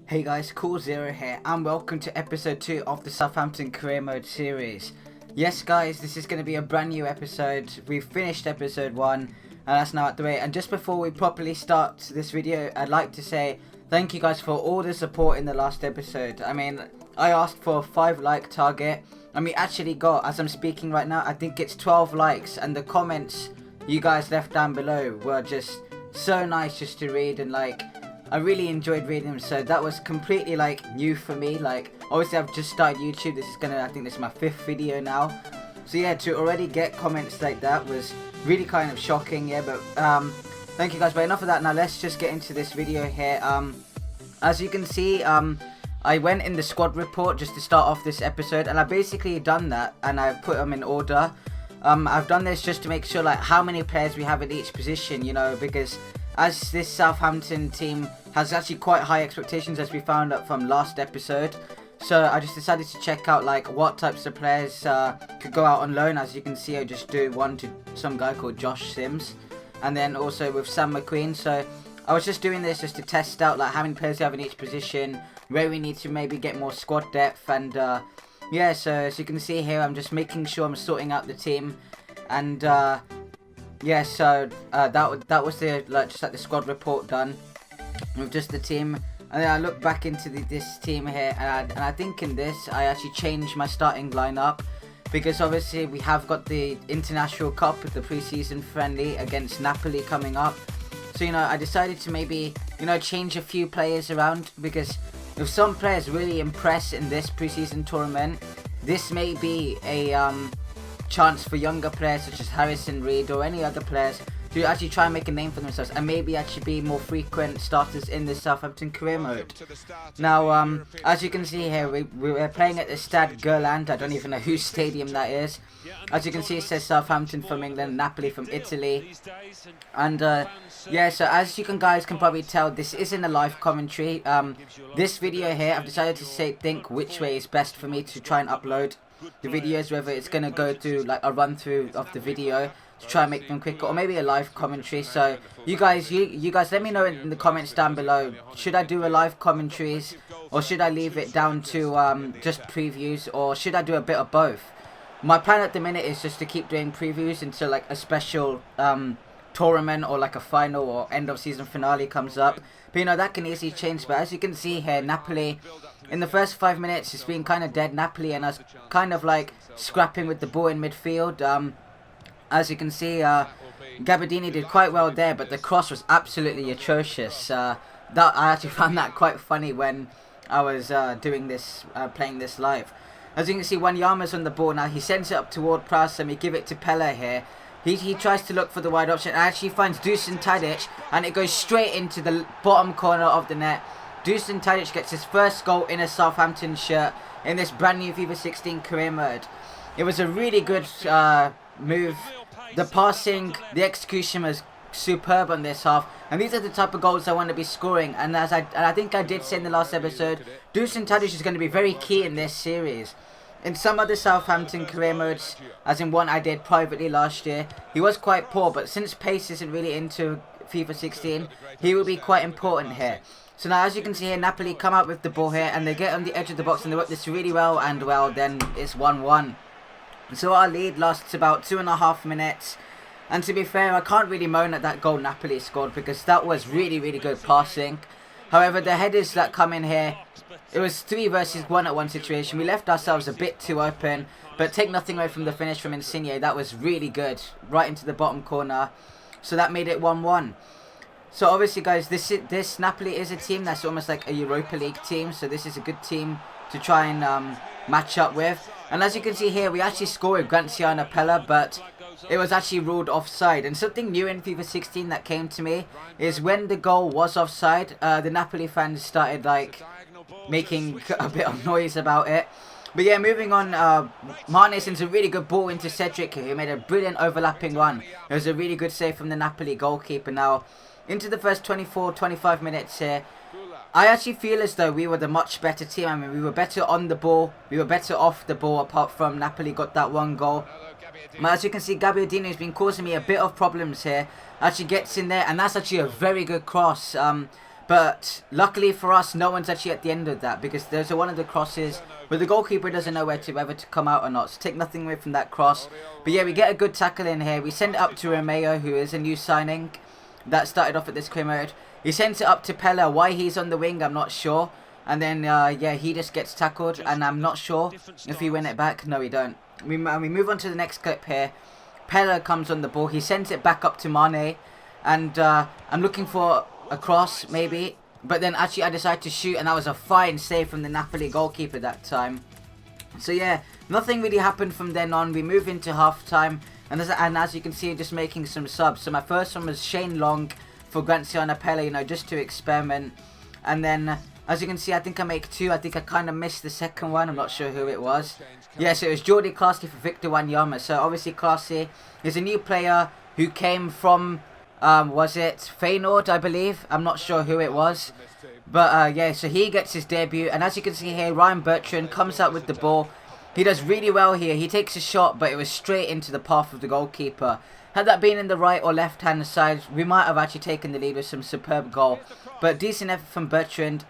Hey guys, KoolZero here, and welcome to episode 2 of the Southampton Career Mode series. Yes guys, this is going to be a brand new episode. We've finished episode 1, and that's now out the way. And just before we properly start this video, I'd like to say thank you guys for all the support in the last episode. I mean, I asked for a 5 like target, and we actually got, as I'm speaking right now, I think it's 12 likes, and the comments you guys left down below were just so nice just to read, and I really enjoyed reading them. So that was completely new for me. Obviously I've just started YouTube. I think this is my 5th video now. So yeah, to already get comments like that was really kind of shocking. Yeah, but thank you guys. But enough of that. Now let's just get into this video here. As you can see, I went in the squad report just to start off this episode, and I basically done that, and I've put them in order. I've done this just to make sure how many players we have in each position, you know, because as this Southampton team has actually quite high expectations, as we found out from last episode. So I just decided to check out what types of players could go out on loan. As you can see, I just do one to some guy called Josh Sims, and then also with Sam McQueen. So I was just doing this just to test out how many players we have in each position, where we need to maybe get more squad depth, and yeah. So as you can see here, I'm just making sure I'm sorting out the team, and yeah, so that was the the squad report done with just the team. And then I look back into this team here, and I think in this I actually changed my starting lineup, because obviously we have got the International Cup with the pre-season friendly against Napoli coming up. So I decided to maybe change a few players around, because if some players really impress in this pre-season tournament, this may be a chance for younger players such as Harrison Reed or any other players to actually try and make a name for themselves, and maybe actually be more frequent starters in the Southampton Career Mode. Now, as you can see here, we're playing at the Stade Gerland. I don't even know whose stadium that is. As you can see, it says Southampton from England, Napoli from Italy. And yeah, so as you guys can probably tell, this isn't a live commentary. This video here, I've decided to think which way is best for me to try and upload the videos, whether it's going to go through a run through of the video to try and make them quicker, or maybe a live commentary. So you guys let me know in the comments down below, should I do a live commentaries, or should I leave it down to just previews, or should I do a bit of both? My plan at the minute is just to keep doing previews until a special tournament or a final or end of season finale comes up. But that can easily change. But as you can see here, Napoli, in the first 5 minutes, it's been kind of dead Napoli, and I was kind of scrapping with the ball in midfield. As you can see, Gabbiadini did quite well there, but the cross was absolutely atrocious. I actually found that quite funny when I was doing this, playing this live. As you can see, Wanyama's on the ball now. He sends it up toward Prowse, and we give it to Pella here. He tries to look for the wide option, and actually finds Dusan Tadic, and it goes straight into the bottom corner of the net. Dusan Tadic gets his first goal in a Southampton shirt in this brand new FIFA 16 career mode. It was a really good move. The passing, the execution was superb on this half, and these are the type of goals I want to be scoring. And as I think I did say in the last episode, Dusan Tadic is going to be very key in this series. In some other Southampton career modes, as in one I did privately last year, he was quite poor, but since pace isn't really into FIFA 16, he will be quite important here. So now, as you can see here, Napoli come out with the ball here, and they get on the edge of the box, and they work this really well, and well, then it's 1-1. So our lead lasts about 2.5 minutes, and to be fair, I can't really moan at that goal Napoli scored, because that was really, really good passing. However, the headers that come in here, it was 3 versus 1 at one situation. We left ourselves a bit too open, but take nothing away from the finish from Insigne. That was really good, right into the bottom corner. So that made it 1-1. So obviously, guys, this Napoli is a team that's almost like a Europa League team. So this is a good team to try and match up with. And as you can see here, we actually scored Graziano Pella, but it was actually ruled offside. And something new in FIFA 16 that came to me is when the goal was offside, the Napoli fans started making a bit of noise about it. But yeah, moving on, Mane sends a really good ball into Cedric, who made a brilliant overlapping run. It was a really good save from the Napoli goalkeeper. Now, into the first 24-25 minutes here, I actually feel as though we were the much better team. I mean, we were better on the ball, we were better off the ball, apart from Napoli got that one goal. But as you can see, Gabbiadini has been causing me a bit of problems here. Actually gets in there, and that's actually a very good cross. But luckily for us, no one's actually at the end of that, because there's one of the crosses where the goalkeeper doesn't know whether to come out or not. So take nothing away from that cross. But yeah, we get a good tackle in here. We send it up to Romeo, who is a new signing that started off at this career mode. He sends it up to Pella. Why he's on the wing, I'm not sure. And then, yeah, he just gets tackled. And I'm not sure if we win it back. No, we don't. We move on to the next clip here. Pella comes on the ball. He sends it back up to Mane. And I'm looking for a cross, maybe. But then, actually, I decided to shoot. And that was a fine save from the Napoli goalkeeper that time. So, yeah, nothing really happened from then on. We move into half-time. And as you can see, just making some subs. So, my first one was Shane Long for Graziano Pella, you know, just to experiment. And then, as you can see, I think I make two. I think I kind of missed the second one. I'm not sure who it was. Yeah, so it was Jordi Classy for Victor Wanyama. So obviously Classy is a new player who came from, was it Feyenoord, I believe? I'm not sure who it was. But yeah, so he gets his debut. And as you can see here, Ryan Bertrand comes out with the ball. He does really well here. He takes a shot, but it was straight into the path of the goalkeeper. Had that been in the right or left hand side, we might have actually taken the lead with some superb goal. But decent effort from Bertrand.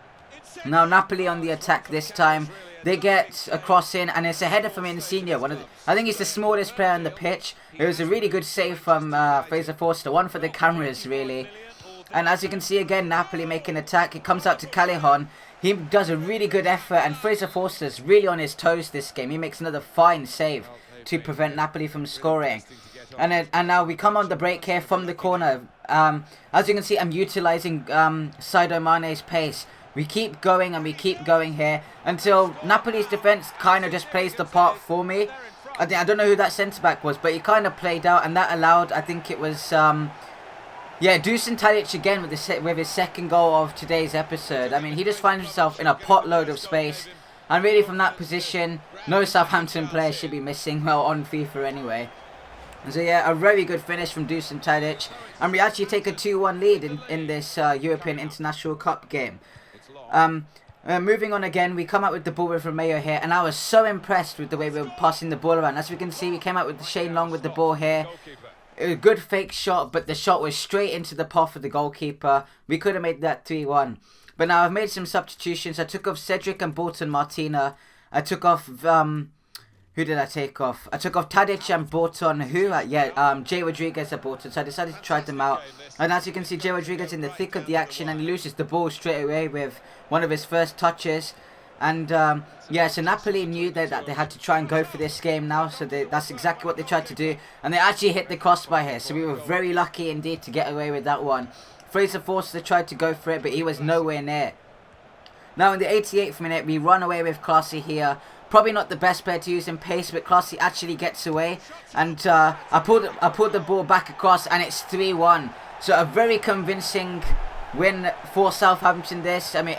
Now Napoli on the attack this time. They get a cross in, and it's a header from Insigne. I think he's the smallest player on the pitch. It was a really good save from Fraser Forster. One for the cameras, really. And as you can see again, Napoli make an attack. It comes out to Callejon. He does a really good effort, and Fraser Forster's really on his toes this game. He makes another fine save to prevent Napoli from scoring. And now we come on the break here from the corner. As you can see, I'm utilising Sadio Mane's pace. We keep going and we keep going here until Napoli's defence kind of just plays the part for me. I don't know who that centre-back was, but he kind of played out, and that allowed, I think it was, yeah, Dusan Tadic again with his second goal of today's episode. I mean, he just finds himself in a potload of space. And really from that position, no Southampton player should be missing, well, on FIFA anyway. So yeah, a very good finish from Dusan Tadic. And we actually take a 2-1 lead in this European International Cup game. Moving on again, we come out with the ball with Romeo here, and I was so impressed with the way we were passing the ball around. As we can see, we came out with Shane Long with the ball here. It was a good fake shot, but the shot was straight into the path of the goalkeeper. We could have made that 3-1. But now I've made some substitutions. I took off Cedric and Bolton Martina. I took off, who did I take off? I took off Tadic and Bolton. Jay Rodriguez and Bolton. So I decided to try them out. And as you can see, Jay Rodriguez in the thick of the action, and he loses the ball straight away with one of his first touches. And yeah, so Napoli knew that they had to try and go for this game now. So that's exactly what they tried to do. And they actually hit the crossbar here. So we were very lucky indeed to get away with that one. Fraser Forster tried to go for it, but he was nowhere near. Now in the 88th minute, we run away with Classy here. Probably not the best player to use in pace, but Classy actually gets away. And I pulled the ball back across, and it's 3-1. So a very convincing win for Southampton this. I mean,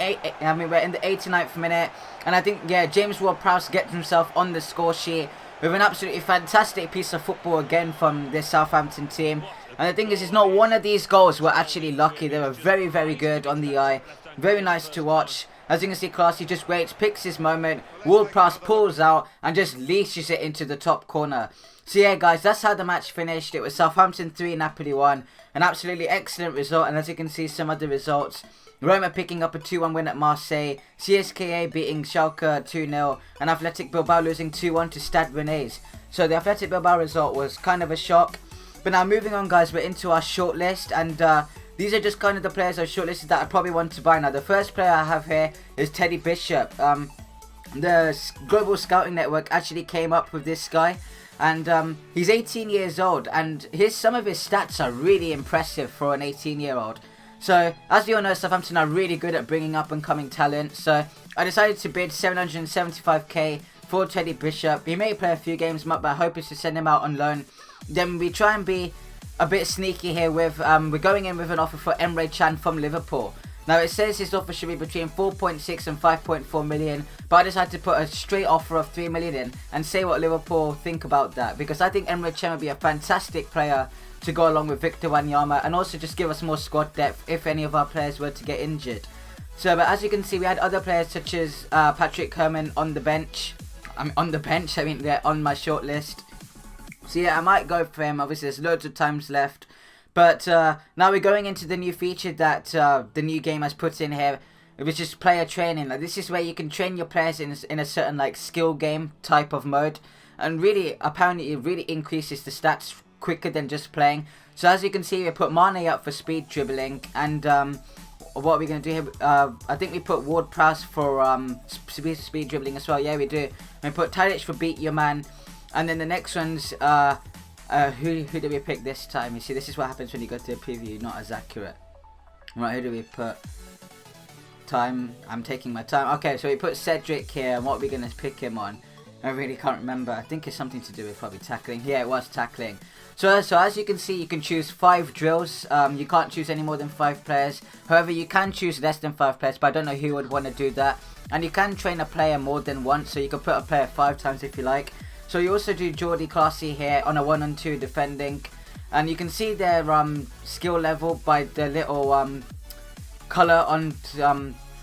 we're in the 89th minute. And I think, yeah, James Ward-Prowse gets himself on the score sheet with an absolutely fantastic piece of football again from this Southampton team. And the thing is, it's not one of these goals were actually lucky. They were very, very good on the eye. Very nice to watch. As you can see, Classy just waits, picks his moment. Ward-Prowse pulls out and just leashes it into the top corner. So yeah, guys, that's how the match finished. It was Southampton 3, Napoli 1. An absolutely excellent result. And as you can see, some other results. Roma picking up a 2-1 win at Marseille. CSKA beating Schalke 2-0. And Athletic Bilbao losing 2-1 to Stade Rennais. So the Athletic Bilbao result was kind of a shock. But now moving on, guys, we're into our shortlist. And these are just kind of the players I've shortlisted that I probably want to buy. Now, the first player I have here is Teddy Bishop. The Global Scouting Network actually came up with this guy. And he's 18 years old. And some of his stats are really impressive for an 18-year-old. So, as you all know, Southampton are really good at bringing up and coming talent. So, I decided to bid 775k for Teddy Bishop. He may play a few games, but my hope is to send him out on loan. Then we try and be a bit sneaky here with, we're going in with an offer for Emre Can from Liverpool. Now it says his offer should be between 4.6 and 5.4 million, but I decided to put a straight offer of 3 million in and say what Liverpool think about that, because I think Emre Can would be a fantastic player to go along with Victor Wanyama, and also just give us more squad depth if any of our players were to get injured. So, but as you can see, we had other players such as Patrick Herman on the bench. I mean, they're on my short list. So yeah, I might go for him. Obviously, there's loads of times left. But now we're going into the new feature that the new game has put in here. It was just player training. Like, this is where you can train your players in a certain like skill game type of mode, and really apparently it really increases the stats quicker than just playing. So as you can see, we put Mane up for speed dribbling, and what are we going to do here? I think we put Ward Prowse for speed dribbling as well. Yeah, we do. We put Tadic for beat your man, and then the next one's who do we pick this time? You see, this is what happens when you go to a preview, not as accurate. Right, who do we put? Time. I'm taking my time. Okay, so we put Cedric here, and what are we going to pick him on? I really can't remember. I think it's something to do with probably tackling. Yeah, it was tackling. So as you can see, you can choose 5 drills. You can't choose any more than 5 players. However, you can choose less than 5 players, but I don't know who would want to do that. And you can train a player more than once, so you can put a player 5 times if you like. So you also do Jordi Classy here on a 1-on-2 defending. And you can see their skill level by the little colour on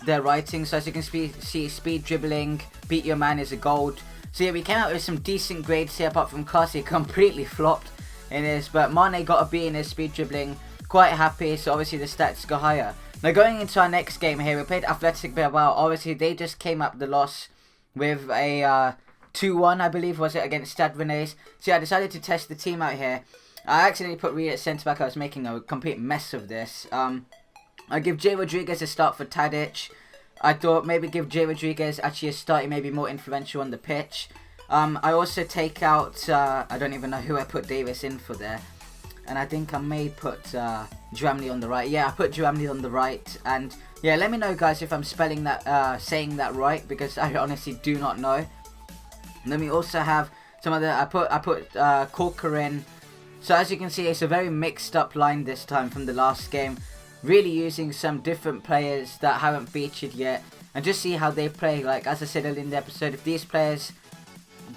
their writing. So as you can see, speed dribbling, beat your man is a gold. So yeah, we came out with some decent grades here, apart from Classy completely flopped in this, but Mane got a B in his speed dribbling, quite happy, so obviously the stats go higher. Now going into our next game here, we played Athletic Bilbao. Obviously they just came up the loss with a 2-1, I believe, was it, against Stade Rennais. So yeah, I decided to test the team out here. I accidentally put Reed at centre back. I was making a complete mess of this. I give Jay Rodriguez a start for Tadic. I thought maybe give Jay Rodriguez actually a start, he may be more influential on the pitch. I also take out, I don't even know who I put Davis in for there. And I think I may put Dramley on the right. Yeah, I put Dramley on the right. And yeah, let me know, guys, if I'm spelling that, saying that right, because I honestly do not know. Let me also have some other, I put Corker in. So as you can see, it's a very mixed up line this time from the last game. Really using some different players that haven't featured yet. And just see how they play. Like, as I said earlier in the episode, if these players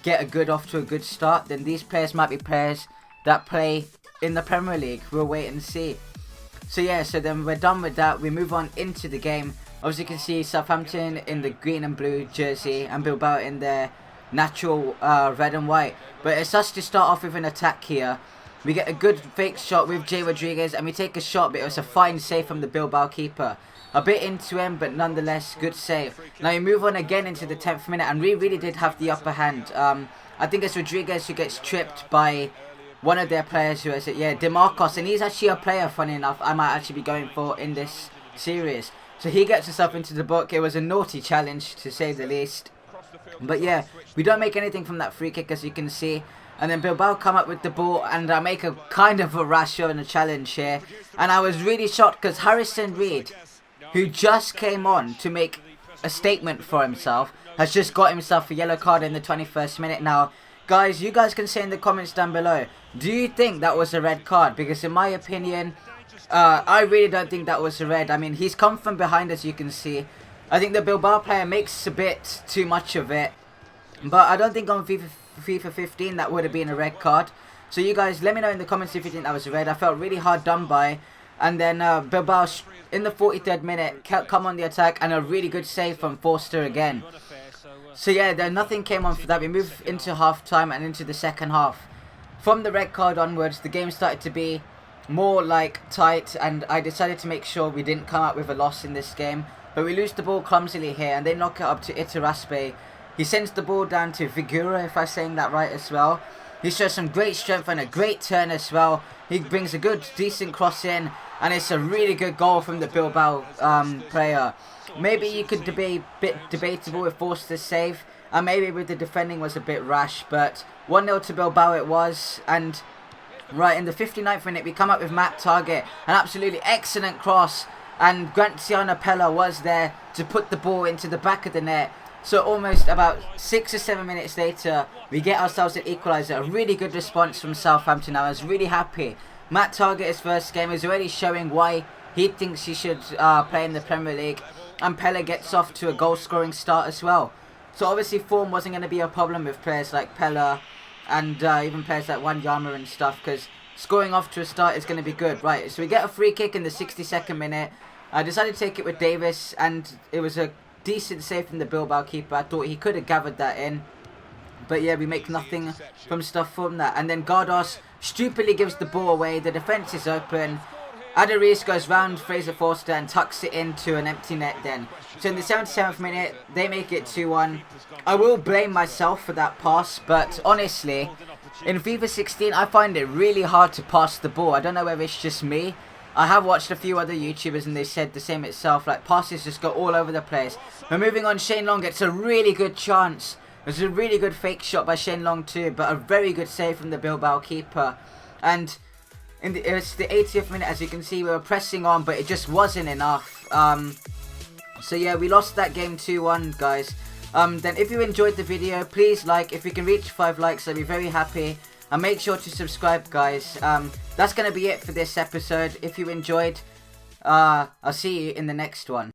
get off to a good start, then these players might be players that play in the Premier League. We'll wait and see. So yeah, so then we're done with that. We move on into the game. As you can see, Southampton in the green and blue jersey, and Bilbao in their natural red and white. But it's us to start off with an attack here. We get a good fake shot with Jay Rodriguez, and we take a shot, but it was a fine save from the Bilbao keeper. A bit into him, but nonetheless, good save. Now we move on again into the 10th minute, and we really did have the upper hand. I think it's Rodriguez who gets tripped by one of their players, who is it? Yeah, DeMarcos, and he's actually a player, funny enough, I might actually be going for in this series. So he gets himself into the book. It was a naughty challenge, to say the least. But yeah, we don't make anything from that free kick, as you can see. And then Bilbao come up with the ball, and I make a kind of a rash shot and a challenge here. And I was really shocked because Harrison Reed, who just came on to make a statement for himself, has just got himself a yellow card in the 21st minute. Now, guys, you guys can say in the comments down below, do you think that was a red card? Because in my opinion, I really don't think that was a red. I mean, he's come from behind, as you can see. I think the Bilbao player makes a bit too much of it. But I don't think on FIFA 15 that would have been a red card. So you guys, let me know in the comments if you think that was a red. I felt really hard done by. And then Bilbao in the 43rd minute come on the attack, and a really good save from Forster again. So yeah, then nothing came on for that. We move into half time and into the second half. From the red card onwards, the game started to be more like tight, and I decided to make sure we didn't come out with a loss in this game. But we lose the ball clumsily here, and they knock it up to Iturraspe. He sends the ball down to Vigura, if I'm saying that right as well. He shows some great strength and a great turn as well. He brings a good, decent cross in, and it's a really good goal from the Bilbao player. Maybe you could be a bit debatable with Forster's save, and maybe with the defending was a bit rash, but 1-0 to Bilbao it was. And right in the 59th minute, we come up with Matt Target, an absolutely excellent cross, and Graziano Pella was there to put the ball into the back of the net. So almost about 6 or 7 minutes later, we get ourselves an equaliser. A really good response from Southampton. I was really happy. Matt Target, his first game, is already showing why he thinks he should play in the Premier League. And Pella gets off to a goal-scoring start as well. So obviously form wasn't going to be a problem with players like Pella and even players like Wanyama and stuff, because scoring off to a start is going to be good. Right, so we get a free kick in the 62nd minute. I decided to take it with Davis, and it was a decent save from the Bilbao keeper. I thought he could have gathered that in. But yeah, we make nothing from stuff from that. And then Gardos stupidly gives the ball away. The defence is open. Adarius goes round Fraser Forster and tucks it into an empty net then. So in the 77th minute, they make it 2-1. I will blame myself for that pass, but honestly, in FIFA 16, I find it really hard to pass the ball. I don't know whether it's just me. I have watched a few other YouTubers and they said the same itself. Like, passes just go all over the place. But moving on, Shane Long gets a really good chance. It was a really good fake shot by Shane Long too, but a very good save from the Bilbao keeper. And it was the 80th minute, as you can see, we were pressing on, but it just wasn't enough. So yeah, we lost that game 2-1, guys. Then if you enjoyed the video, please like. If we can reach 5 likes, I'll be very happy. And make sure to subscribe, guys. That's going to be it for this episode. If you enjoyed, I'll see you in the next one.